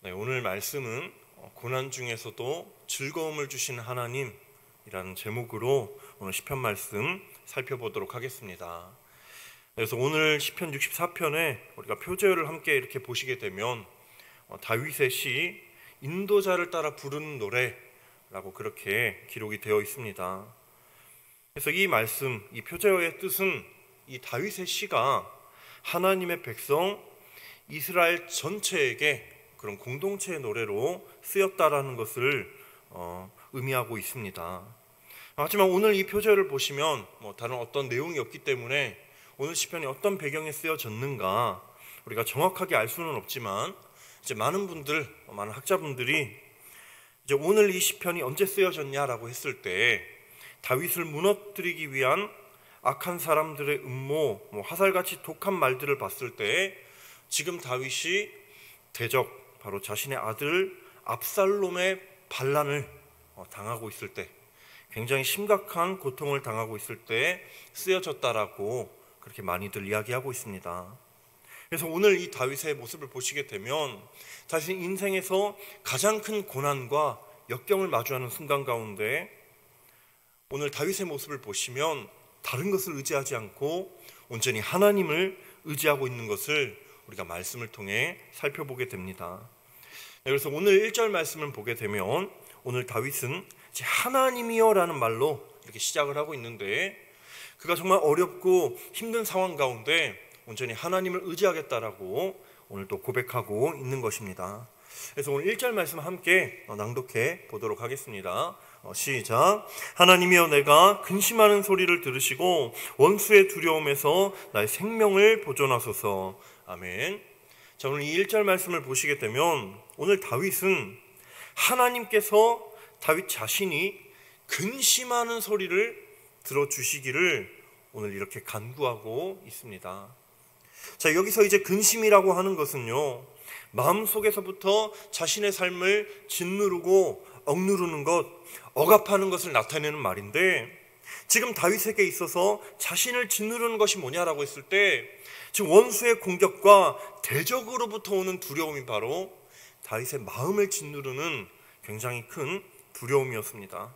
네, 오늘 말씀은 고난 중에서도 즐거움을 주시는 하나님이라는 제목으로 오늘 시편 말씀 살펴보도록 하겠습니다. 그래서 오늘 시편 64편에 우리가 표제어를 함께 이렇게 보시게 되면 다윗의 시 인도자를 따라 부르는 노래라고 그렇게 기록이 되어 있습니다. 그래서 이 말씀, 이 표제어의 뜻은 이 다윗의 시가 하나님의 백성 이스라엘 전체에게 그런 공동체의 노래로 쓰였다라는 것을 의미하고 있습니다. 하지만 오늘 이 표제를 보시면 다른 어떤 내용이 없기 때문에 오늘 시편이 어떤 배경에 쓰여졌는가 우리가 정확하게 알 수는 없지만 이제 많은 학자분들이 이제 오늘 이 시편이 언제 쓰여졌냐라고 했을 때 다윗을 무너뜨리기 위한 악한 사람들의 음모, 화살같이 독한 말들을 봤을 때 지금 다윗이 대적 바로 자신의 아들 압살롬의 반란을 당하고 있을 때, 굉장히 심각한 고통을 당하고 있을 때 쓰여졌다라고 그렇게 많이들 이야기하고 있습니다. 그래서 오늘 이 다윗의 모습을 보시게 되면 자신 인생에서 가장 큰 고난과 역경을 마주하는 순간 가운데 오늘 다윗의 모습을 보시면 다른 것을 의지하지 않고 온전히 하나님을 의지하고 있는 것을 우리가 말씀을 통해 살펴보게 됩니다. 그래서 오늘 1절 말씀을 보게 되면 오늘 다윗은 하나님이여 라는 말로 이렇게 시작을 하고 있는데 그가 정말 어렵고 힘든 상황 가운데 온전히 하나님을 의지하겠다라고 오늘 또 고백하고 있는 것입니다. 그래서 오늘 1절 말씀 함께 낭독해 보도록 하겠습니다. 시작. 하나님이여 내가 근심하는 소리를 들으시고 원수의 두려움에서 나의 생명을 보존하소서. 아멘. 자, 오늘 이 1절 말씀을 보시게 되면 오늘 다윗은 하나님께서 다윗 자신이 근심하는 소리를 들어주시기를 오늘 이렇게 간구하고 있습니다. 자, 여기서 이제 근심이라고 하는 것은요, 마음속에서부터 자신의 삶을 짓누르고 억누르는 것, 억압하는 것을 나타내는 말인데 지금 다윗에게 있어서 자신을 짓누르는 것이 뭐냐라고 했을 때 지금 원수의 공격과 대적으로부터 오는 두려움이 바로 다윗의 마음을 짓누르는 굉장히 큰 두려움이었습니다.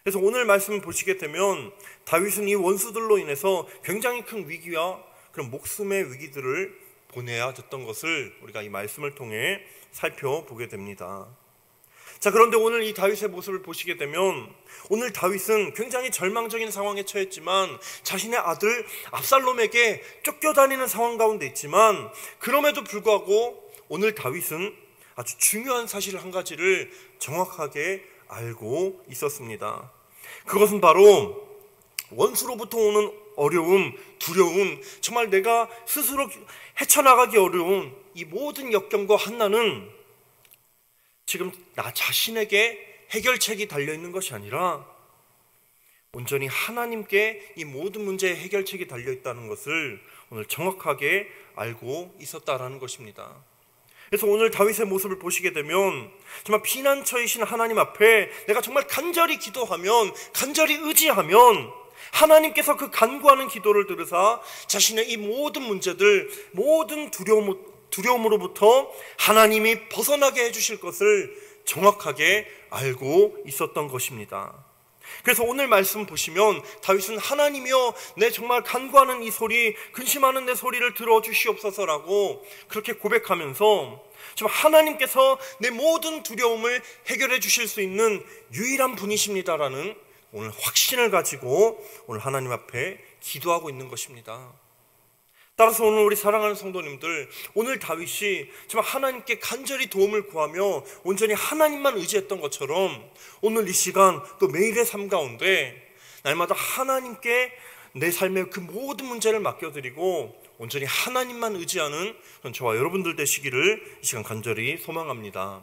그래서 오늘 말씀을 보시게 되면 다윗은 이 원수들로 인해서 굉장히 큰 위기와 그런 목숨의 위기들을 보내야 됐던 것을 우리가 이 말씀을 통해 살펴보게 됩니다. 자, 그런데 오늘 이 다윗의 모습을 보시게 되면 오늘 다윗은 굉장히 절망적인 상황에 처했지만 자신의 아들 압살롬에게 쫓겨다니는 상황 가운데 있지만 그럼에도 불구하고 오늘 다윗은 아주 중요한 사실 한 가지를 정확하게 알고 있었습니다. 그것은 바로 원수로부터 오는 어려움, 두려움, 정말 내가 스스로 헤쳐나가기 어려운 이 모든 역경과 한난은 지금 나 자신에게 해결책이 달려있는 것이 아니라 온전히 하나님께 이 모든 문제의 해결책이 달려있다는 것을 오늘 정확하게 알고 있었다라는 것입니다. 그래서 오늘 다윗의 모습을 보시게 되면 정말 피난처이신 하나님 앞에 내가 정말 간절히 기도하면, 간절히 의지하면 하나님께서 그 간구하는 기도를 들으사 자신의 이 모든 문제들, 모든 두려움으로부터 하나님이 벗어나게 해주실 것을 정확하게 알고 있었던 것입니다. 그래서 오늘 말씀 보시면 다윗은 하나님이여 내 정말 간구하는 이 소리, 근심하는 내 소리를 들어주시옵소서라고 그렇게 고백하면서 지금 하나님께서 내 모든 두려움을 해결해 주실 수 있는 유일한 분이십니다라는 오늘 확신을 가지고 오늘 하나님 앞에 기도하고 있는 것입니다. 따라서 오늘 우리 사랑하는 성도님들, 오늘 다윗이 정말 하나님께 간절히 도움을 구하며 온전히 하나님만 의지했던 것처럼 오늘 이 시간 또 매일의 삶 가운데 날마다 하나님께 내 삶의 그 모든 문제를 맡겨드리고 온전히 하나님만 의지하는 저와 여러분들 되시기를 이 시간 간절히 소망합니다.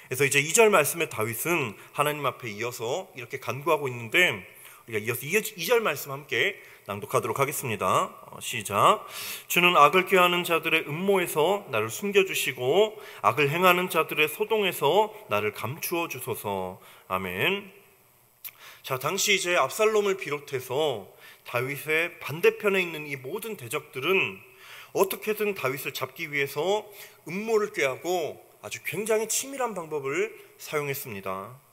그래서 이제 2절 말씀에 다윗은 하나님 앞에 이어서 이렇게 간구하고 있는데 우리가 이어서 2절 말씀 함께 낭독하도록 하겠습니다. 시작. 주는 악을 꾀하는 자들의 음모에서 나를 숨겨주시고 악을 행하는 자들의 소동에서 나를 감추어 주소서. 아멘. 자, 당시 이제 압살롬을 비롯해서 다윗의 반대편에 있는 이 모든 대적들은 어떻게든 다윗을 잡기 위해서 음모를 꾀하고 아주 굉장히 치밀한 방법을 사용했습니다.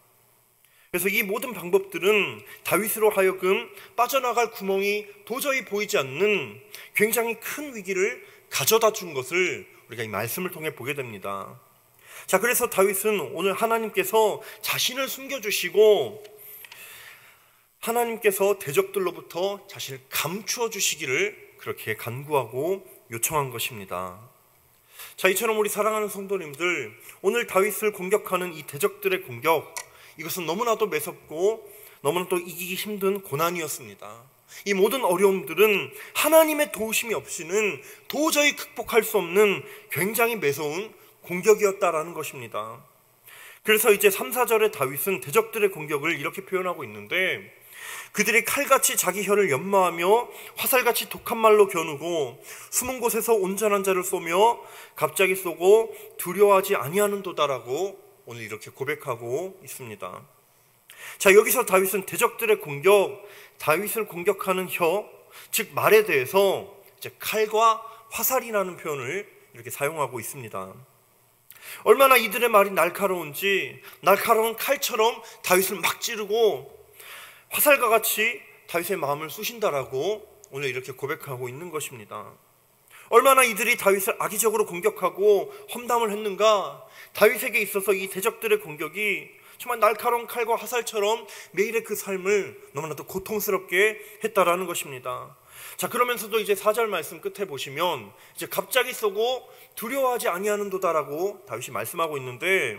그래서 이 모든 방법들은 다윗으로 하여금 빠져나갈 구멍이 도저히 보이지 않는 굉장히 큰 위기를 가져다 준 것을 우리가 이 말씀을 통해 보게 됩니다. 자, 그래서 다윗은 오늘 하나님께서 자신을 숨겨주시고 하나님께서 대적들로부터 자신을 감추어 주시기를 그렇게 간구하고 요청한 것입니다. 자, 이처럼 우리 사랑하는 성도님들, 오늘 다윗을 공격하는 이 대적들의 공격, 이것은 너무나도 매섭고 너무나도 이기기 힘든 고난이었습니다. 이 모든 어려움들은 하나님의 도우심이 없이는 도저히 극복할 수 없는 굉장히 매서운 공격이었다라는 것입니다. 그래서 이제 3, 4절에 다윗은 대적들의 공격을 이렇게 표현하고 있는데, 그들이 칼같이 자기 혀를 연마하며 화살같이 독한 말로 겨누고 숨은 곳에서 온전한 자를 쏘며 갑자기 쏘고 두려워하지 아니하는도다라고 오늘 이렇게 고백하고 있습니다. 자, 여기서 다윗은 대적들의 공격, 다윗을 공격하는 혀, 즉 말에 대해서 이제 칼과 화살이라는 표현을 이렇게 사용하고 있습니다. 얼마나 이들의 말이 날카로운지, 날카로운 칼처럼 다윗을 막 찌르고 화살과 같이 다윗의 마음을 쑤신다라고 오늘 이렇게 고백하고 있는 것입니다. 얼마나 이들이 다윗을 악의적으로 공격하고 험담을 했는가. 다윗에게 있어서 이 대적들의 공격이 정말 날카로운 칼과 화살처럼 매일의 그 삶을 너무나도 고통스럽게 했다라는 것입니다. 자, 그러면서도 이제 4절 말씀 끝에 보시면 이제 갑자기 쏘고 두려워하지 아니하는도다라고 다윗이 말씀하고 있는데,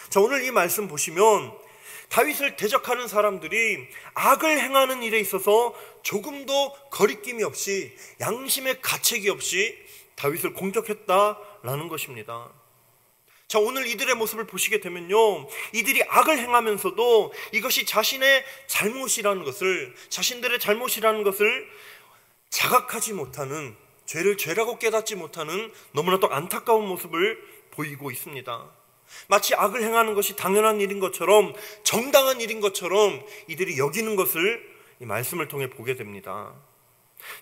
자, 오늘 이 말씀 보시면 다윗을 대적하는 사람들이 악을 행하는 일에 있어서 조금도 거리낌이 없이, 양심의 가책이 없이 다윗을 공격했다라는 것입니다. 자, 오늘 이들의 모습을 보시게 되면요, 이들이 악을 행하면서도 이것이 자신의 잘못이라는 것을, 자신들의 잘못이라는 것을 자각하지 못하는, 죄를 죄라고 깨닫지 못하는 너무나도 안타까운 모습을 보이고 있습니다. 마치 악을 행하는 것이 당연한 일인 것처럼, 정당한 일인 것처럼 이들이 여기는 것을 이 말씀을 통해 보게 됩니다.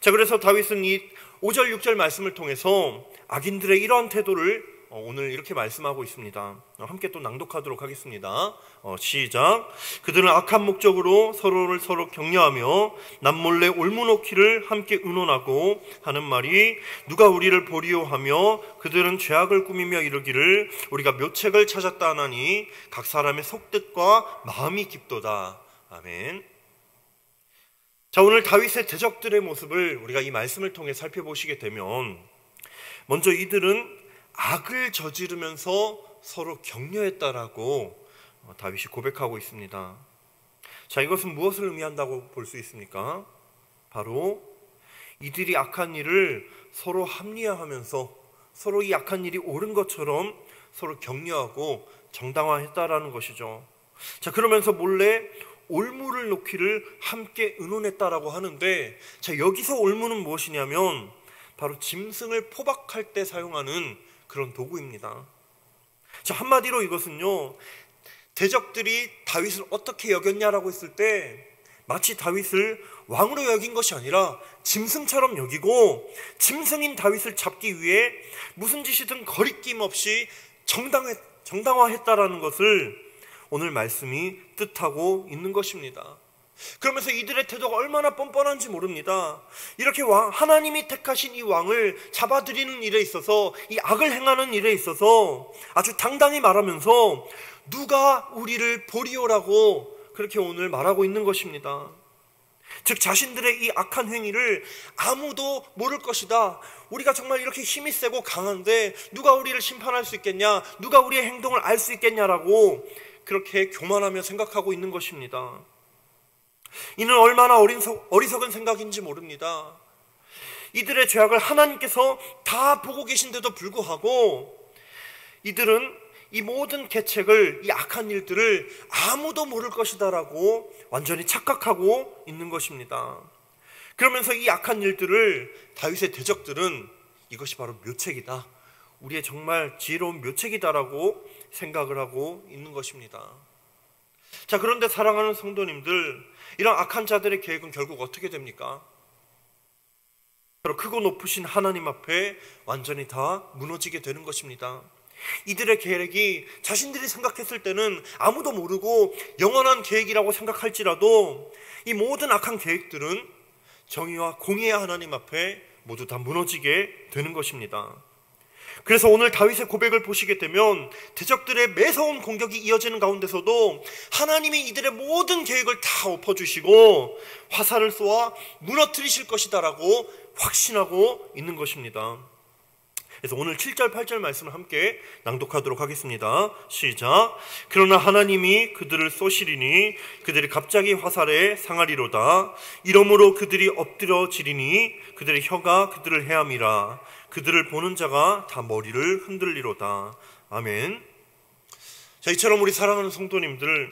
자, 그래서 다윗은 이 5절 6절 말씀을 통해서 악인들의 이러한 태도를 오늘 이렇게 말씀하고 있습니다. 함께 또 낭독하도록 하겠습니다. 시작. 그들은 악한 목적으로 서로를 서로 격려하며 남몰래 올무놓기를 함께 의논하고 하는 말이, 누가 우리를 보리오 하며 그들은 죄악을 꾸미며 이르기를 우리가 묘책을 찾았다 하나니 각 사람의 속뜻과 마음이 깊도다. 아멘. 자, 오늘 다윗의 대적들의 모습을 우리가 이 말씀을 통해 살펴보시게 되면, 먼저 이들은 악을 저지르면서 서로 격려했다라고 다윗이 고백하고 있습니다. 자, 이것은 무엇을 의미한다고 볼 수 있습니까? 바로 이들이 악한 일을 서로 합리화하면서 서로 이 악한 일이 옳은 것처럼 서로 격려하고 정당화했다라는 것이죠. 자, 그러면서 몰래 올무를 놓기를 함께 의논했다라고 하는데, 자, 여기서 올무는 무엇이냐면 바로 짐승을 포박할 때 사용하는 그런 도구입니다. 자, 한마디로 이것은요, 대적들이 다윗을 어떻게 여겼냐라고 했을 때 마치 다윗을 왕으로 여긴 것이 아니라 짐승처럼 여기고, 짐승인 다윗을 잡기 위해 무슨 짓이든 거리낌 없이 정당화했다라는 것을 오늘 말씀이 뜻하고 있는 것입니다. 그러면서 이들의 태도가 얼마나 뻔뻔한지 모릅니다. 이렇게 하나님이 택하신 이 왕을 잡아들이는 일에 있어서, 이 악을 행하는 일에 있어서 아주 당당히 말하면서 누가 우리를 보리오라고 그렇게 오늘 말하고 있는 것입니다. 즉, 자신들의 이 악한 행위를 아무도 모를 것이다. 우리가 정말 이렇게 힘이 세고 강한데 누가 우리를 심판할 수 있겠냐, 누가 우리의 행동을 알 수 있겠냐라고 그렇게 교만하며 생각하고 있는 것입니다. 이는 얼마나 어리석은 생각인지 모릅니다. 이들의 죄악을 하나님께서 다 보고 계신데도 불구하고 이들은 이 모든 계책을, 이 악한 일들을 아무도 모를 것이다라고 완전히 착각하고 있는 것입니다. 그러면서 이 악한 일들을 다윗의 대적들은 이것이 바로 묘책이다, 우리의 정말 지혜로운 묘책이다라고 생각을 하고 있는 것입니다. 자, 그런데 사랑하는 성도님들, 이런 악한 자들의 계획은 결국 어떻게 됩니까? 바로 크고 높으신 하나님 앞에 완전히 다 무너지게 되는 것입니다. 이들의 계획이 자신들이 생각했을 때는 아무도 모르고 영원한 계획이라고 생각할지라도 이 모든 악한 계획들은 정의와 공의의 하나님 앞에 모두 다 무너지게 되는 것입니다. 그래서 오늘 다윗의 고백을 보시게 되면 대적들의 매서운 공격이 이어지는 가운데서도 하나님이 이들의 모든 계획을 다 엎어주시고 화살을 쏘아 무너뜨리실 것이다라고 확신하고 있는 것입니다. 그래서 오늘 7절 8절 말씀을 함께 낭독하도록 하겠습니다. 시작. 그러나 하나님이 그들을 쏘시리니 그들이 갑자기 화살에 상하리로다. 이러므로 그들이 엎드러지리니 그들의 혀가 그들을 헤αμ이라. 그들을 보는 자가 다 머리를 흔들리로다. 아멘. 자, 이처럼 우리 사랑하는 성도님들,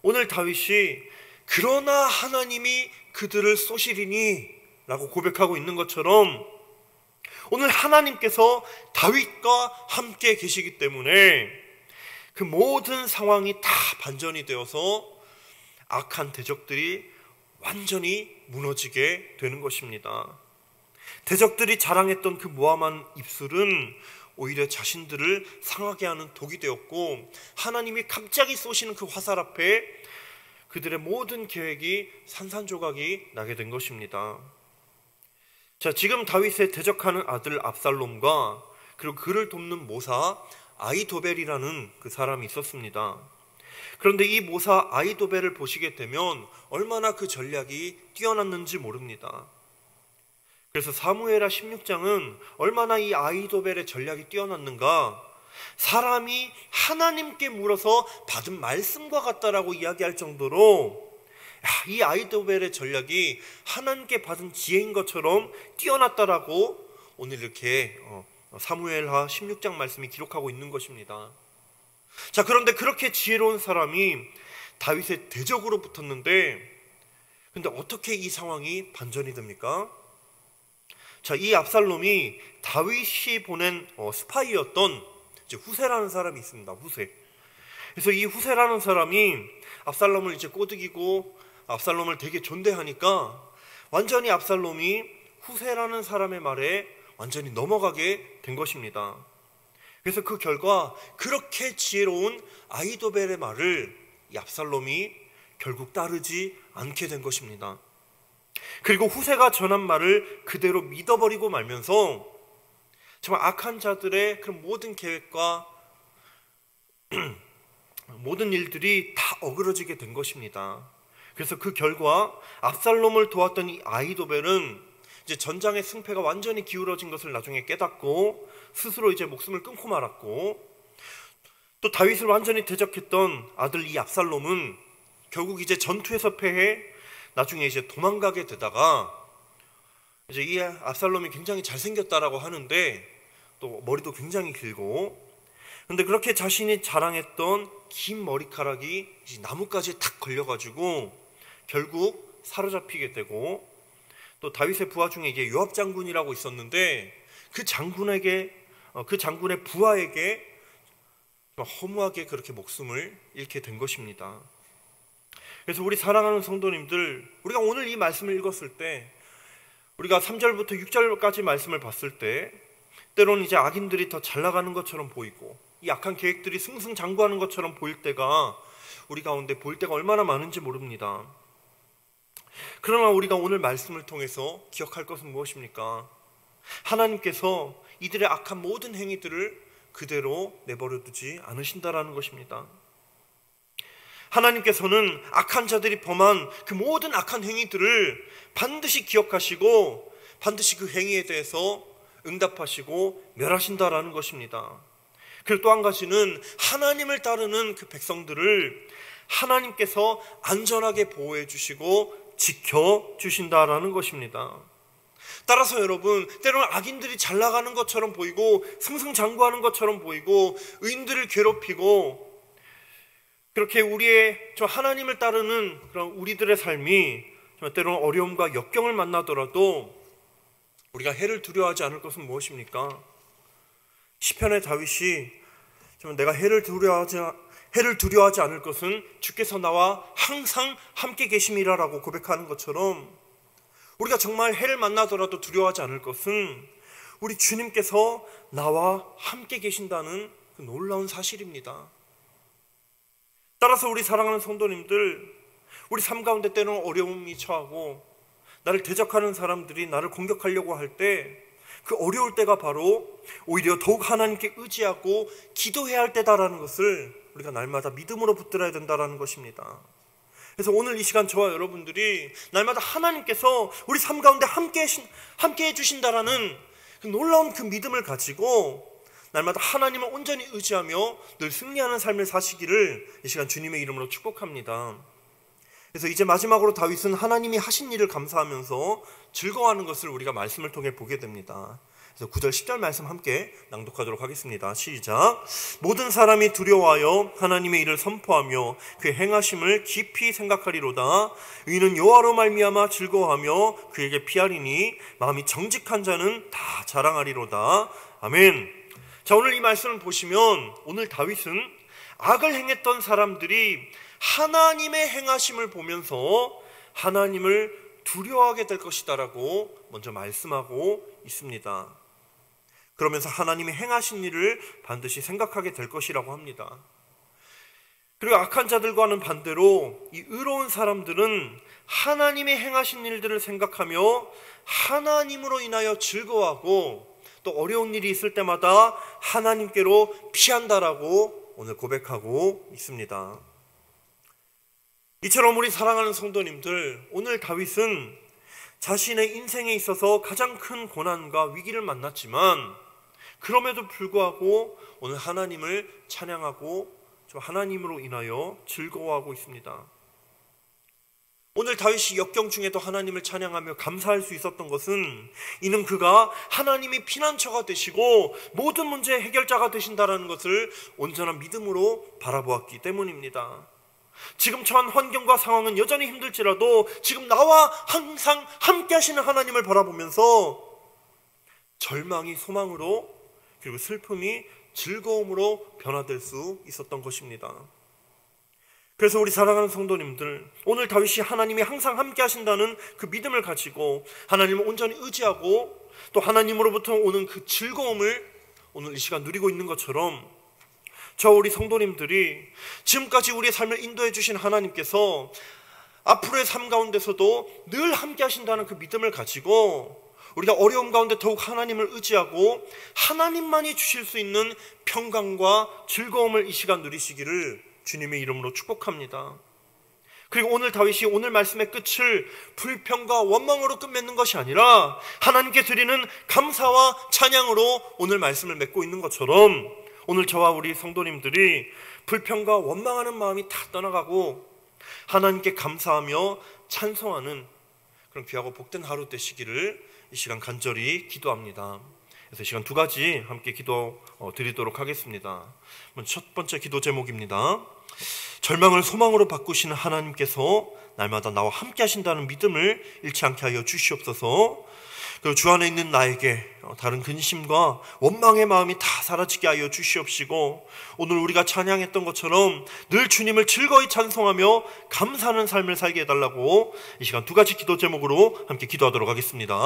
오늘 다윗이 그러나 하나님이 그들을 쏘시리니 라고 고백하고 있는 것처럼 오늘 하나님께서 다윗과 함께 계시기 때문에 그 모든 상황이 다 반전이 되어서 악한 대적들이 완전히 무너지게 되는 것입니다. 대적들이 자랑했던 그 모함한 입술은 오히려 자신들을 상하게 하는 독이 되었고 하나님이 갑자기 쏘시는 그 화살 앞에 그들의 모든 계획이 산산조각이 나게 된 것입니다. 자, 지금 다윗의 대적하는 아들 압살롬과 그리고 그를 돕는 모사 아히도벨이라는 그 사람이 있었습니다. 그런데 이 모사 아히도벨을 보시게 되면 얼마나 그 전략이 뛰어났는지 모릅니다. 그래서 사무엘하 16장은 얼마나 이 아히도벨의 전략이 뛰어났는가, 사람이 하나님께 물어서 받은 말씀과 같다라고 이야기할 정도로 이 아히도벨의 전략이 하나님께 받은 지혜인 것처럼 뛰어났다라고 오늘 이렇게 사무엘하 16장 말씀이 기록하고 있는 것입니다. 자, 그런데 그렇게 지혜로운 사람이 다윗의 대적으로 붙었는데 근데 어떻게 이 상황이 반전이 됩니까? 자, 이 압살롬이 다윗이 보낸 스파이였던 이제 후세라는 사람이 있습니다. 후세. 그래서 이 후세라는 사람이 압살롬을 이제 꼬드기고 압살롬을 되게 존대하니까 완전히 압살롬이 후세라는 사람의 말에 완전히 넘어가게 된 것입니다. 그래서 그 결과 그렇게 지혜로운 아히도벨의 말을 이 압살롬이 결국 따르지 않게 된 것입니다. 그리고 후세가 전한 말을 그대로 믿어버리고 말면서 정말 악한 자들의 그런 모든 계획과 모든 일들이 다 어그러지게 된 것입니다. 그래서 그 결과 압살롬을 도왔던 이 아히도벨은 이제 전장의 승패가 완전히 기울어진 것을 나중에 깨닫고 스스로 이제 목숨을 끊고 말았고, 또 다윗을 완전히 대적했던 아들 이 압살롬은 결국 이제 전투에서 패해 나중에 이제 도망가게 되다가 이제 이 압살롬이 굉장히 잘생겼다라고 하는데 또 머리도 굉장히 길고, 근데 그렇게 자신이 자랑했던 긴 머리카락이 이제 나뭇가지에 탁 걸려가지고 결국 사로잡히게 되고, 또 다윗의 부하 중에 이게 요압 장군이라고 있었는데 그 장군의 부하에게 허무하게 그렇게 목숨을 잃게 된 것입니다. 그래서 우리 사랑하는 성도님들, 우리가 오늘 이 말씀을 읽었을 때, 우리가 3절부터 6절까지 말씀을 봤을 때 때로는 이제 악인들이 더 잘 나가는 것처럼 보이고 이 악한 계획들이 승승장구하는 것처럼 보일 때가 우리 가운데 보일 때가 얼마나 많은지 모릅니다. 그러나 우리가 오늘 말씀을 통해서 기억할 것은 무엇입니까? 하나님께서 이들의 악한 모든 행위들을 그대로 내버려 두지 않으신다라는 것입니다. 하나님께서는 악한 자들이 범한 그 모든 악한 행위들을 반드시 기억하시고 반드시 그 행위에 대해서 응답하시고 멸하신다라는 것입니다. 그리고 또 한 가지는 하나님을 따르는 그 백성들을 하나님께서 안전하게 보호해 주시고 지켜주신다라는 것입니다. 따라서 여러분, 때로는 악인들이 잘 나가는 것처럼 보이고 승승장구하는 것처럼 보이고 의인들을 괴롭히고 그렇게 우리의 하나님을 따르는 그런 우리들의 삶이 때로는 어려움과 역경을 만나더라도 우리가 해를 두려워하지 않을 것은 무엇입니까? 시편의 다윗이 내가 해를 두려워하지 않을 것은 주께서 나와 항상 함께 계심이라라고 고백하는 것처럼 우리가 정말 해를 만나더라도 두려워하지 않을 것은 우리 주님께서 나와 함께 계신다는 그 놀라운 사실입니다. 따라서 우리 사랑하는 성도님들, 우리 삶 가운데 때는 어려움이 처하고 나를 대적하는 사람들이 나를 공격하려고 할 때, 그 어려울 때가 바로 오히려 더욱 하나님께 의지하고 기도해야 할 때다라는 것을 우리가 날마다 믿음으로 붙들어야 된다라는 것입니다. 그래서 오늘 이 시간 저와 여러분들이 날마다 하나님께서 우리 삶 가운데 함께 해주신다라는 그 놀라운 그 믿음을 가지고 날마다 하나님을 온전히 의지하며 늘 승리하는 삶을 사시기를 이 시간 주님의 이름으로 축복합니다. 그래서 이제 마지막으로 다윗은 하나님이 하신 일을 감사하면서 즐거워하는 것을 우리가 말씀을 통해 보게 됩니다. 그래서 9절 10절 말씀 함께 낭독하도록 하겠습니다. 시작. 모든 사람이 두려워하여 하나님의 일을 선포하며 그의 행하심을 깊이 생각하리로다. 의인은 여호와로 말미암아 즐거워하며 그에게 피하리니 마음이 정직한 자는 다 자랑하리로다. 아멘. 자, 오늘 이 말씀을 보시면 오늘 다윗은 악을 행했던 사람들이 하나님의 행하심을 보면서 하나님을 두려워하게 될 것이다라고 먼저 말씀하고 있습니다. 그러면서 하나님이 행하신 일을 반드시 생각하게 될 것이라고 합니다. 그리고 악한 자들과는 반대로 이 의로운 사람들은 하나님이 행하신 일들을 생각하며 하나님으로 인하여 즐거워하고 또 어려운 일이 있을 때마다 하나님께로 피한다라고 오늘 고백하고 있습니다. 이처럼 우리 사랑하는 성도님들, 오늘 다윗은 자신의 인생에 있어서 가장 큰 고난과 위기를 만났지만 그럼에도 불구하고 오늘 하나님을 찬양하고 하나님으로 인하여 즐거워하고 있습니다. 오늘 다윗이 역경 중에도 하나님을 찬양하며 감사할 수 있었던 것은 이는 그가 하나님이 피난처가 되시고 모든 문제의 해결자가 되신다는 것을 온전한 믿음으로 바라보았기 때문입니다. 지금 처한 환경과 상황은 여전히 힘들지라도 지금 나와 항상 함께 하시는 하나님을 바라보면서 절망이 소망으로 그리고 슬픔이 즐거움으로 변화될 수 있었던 것입니다. 그래서 우리 사랑하는 성도님들, 오늘 다윗이 하나님이 항상 함께 하신다는 그 믿음을 가지고 하나님을 온전히 의지하고 또 하나님으로부터 오는 그 즐거움을 오늘 이 시간 누리고 있는 것처럼 저 우리 성도님들이 지금까지 우리의 삶을 인도해 주신 하나님께서 앞으로의 삶 가운데서도 늘 함께 하신다는 그 믿음을 가지고 우리가 어려움 가운데 더욱 하나님을 의지하고 하나님만이 주실 수 있는 평강과 즐거움을 이 시간 누리시기를 주님의 이름으로 축복합니다. 그리고 오늘 다윗이 오늘 말씀의 끝을 불평과 원망으로 끝맺는 것이 아니라 하나님께 드리는 감사와 찬양으로 오늘 말씀을 맺고 있는 것처럼 오늘 저와 우리 성도님들이 불평과 원망하는 마음이 다 떠나가고 하나님께 감사하며 찬송하는 그런 귀하고 복된 하루 되시기를 이 시간 간절히 기도합니다. 그래서 이 시간 두 가지 함께 기도 드리도록 하겠습니다. 첫 번째 기도 제목입니다. 절망을 소망으로 바꾸시는 하나님께서 날마다 나와 함께 하신다는 믿음을 잃지 않게 하여 주시옵소서. 그리고 주 안에 있는 나에게 다른 근심과 원망의 마음이 다 사라지게 하여 주시옵시고 오늘 우리가 찬양했던 것처럼 늘 주님을 즐거이 찬송하며 감사하는 삶을 살게 해달라고 이 시간 두 가지 기도 제목으로 함께 기도하도록 하겠습니다.